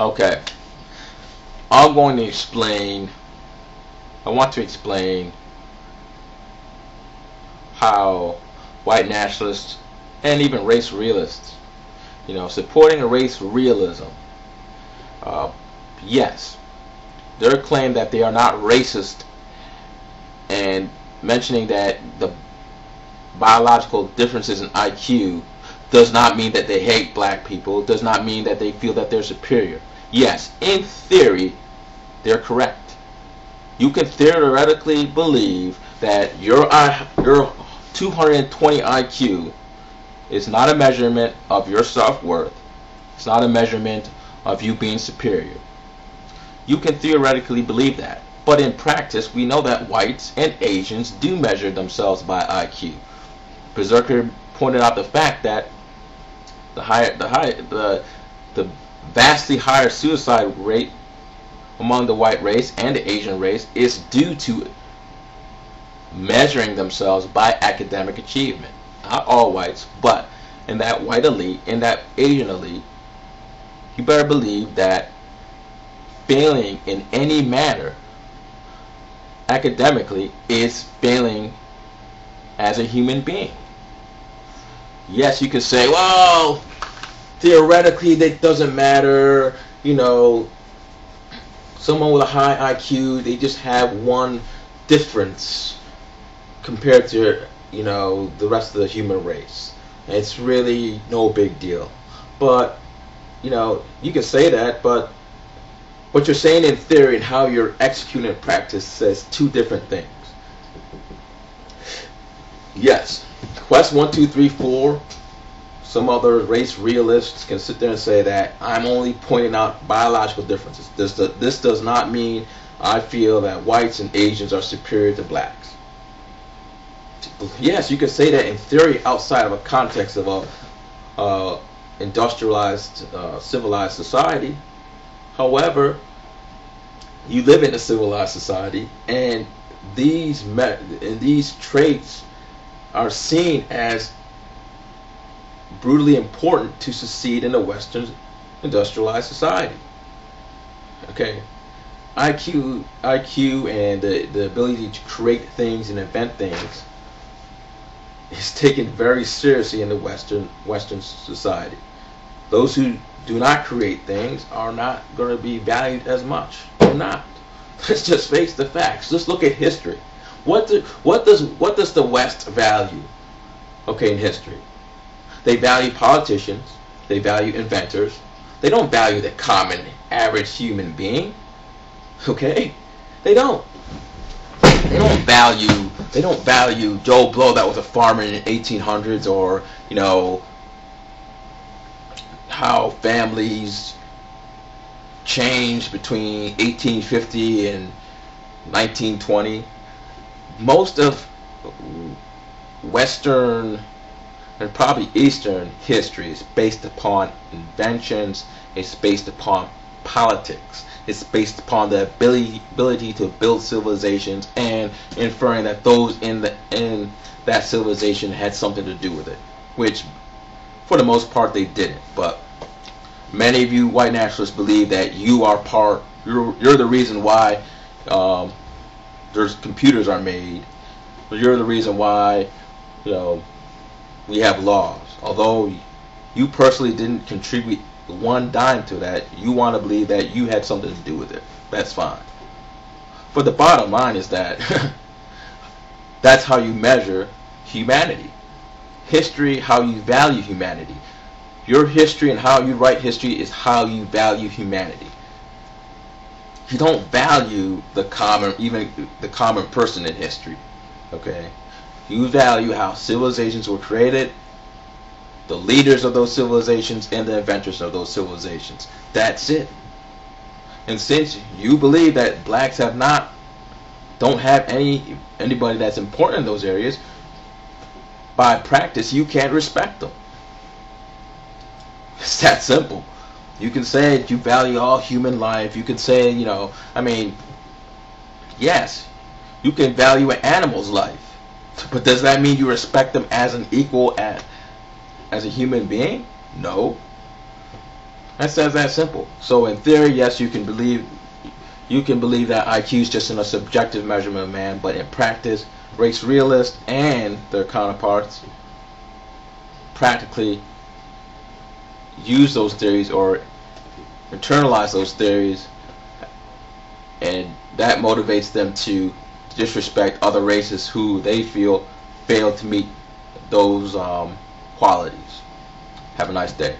Okay, I'm going to explain. I want to explain how white nationalists and even race realists, supporting a race realism. Yes, their claim that they are not racist and mentioning that the biological differences in IQ does not mean that they hate black people, does not mean that they feel that they're superior. Yes, in theory, they're correct. You can theoretically believe that your 220 IQ is not a measurement of your self-worth. It's not a measurement of you being superior. You can theoretically believe that. But in practice, we know that whites and Asians do measure themselves by IQ. Berserker pointed out the fact that the vastly higher suicide rate among the white race and the Asian race is due to measuring themselves by academic achievement. Not all whites, but in that white elite, in that Asian elite, you better believe that failing in any manner academically is failing as a human being. Yes, you can say, well, theoretically that doesn't matter, someone with a high IQ, they just have one difference compared to, the rest of the human race. It's really no big deal. But, you can say that, but what you're saying in theory and how you're executing in practice says two different things. Yes, Quest 1, 2, 3, 4, some other race realists can sit there and say that I'm only pointing out biological differences. This does not mean I feel that whites and Asians are superior to blacks. Yes, you can say that in theory outside of a context of a industrialized, civilized society. However, you live in a civilized society, and these traits are seen as brutally important to succeed in a Western industrialized society. Okay, IQ and the ability to create things and invent things is taken very seriously in the Western society. Those who do not create things are not going to be valued as much. They're not. Let's just face the facts. Let's look at history. What does the West value? Okay, in history, they value politicians. They value inventors. They don't value the common average human being. Okay, they don't. They don't value Joe Blow that was a farmer in the 1800s, or how families changed between 1850 and 1920. Most of Western and probably Eastern history is based upon inventions. It's based upon politics. It's based upon the ability to build civilizations and inferring that those in that civilization had something to do with it, which for the most part they didn't. But many of you white nationalists believe that you're the reason why there's computers are made. You're the reason why we have laws. Although you personally didn't contribute one dime to that, you want to believe that you had something to do with it. That's fine. But the bottom line is that that's how you measure humanity. History, how you value humanity. Your history and how you write history is how you value humanity. You don't value even the common person in history. Okay? You value how civilizations were created, the leaders of those civilizations, and the inventors of those civilizations. That's it. And since you believe that blacks don't have anybody that's important in those areas, by practice you can't respect them. It's that simple. You can say that you value all human life. You can say, yes, you can value an animal's life. But does that mean you respect them as an equal as a human being? No. That says that simple. So in theory, yes, you can believe that IQ is just a subjective measurement of man, but in practice, race realists and their counterparts practically use those theories or internalize those theories, and that motivates them to disrespect other races who they feel fail to meet those qualities. Have a nice day.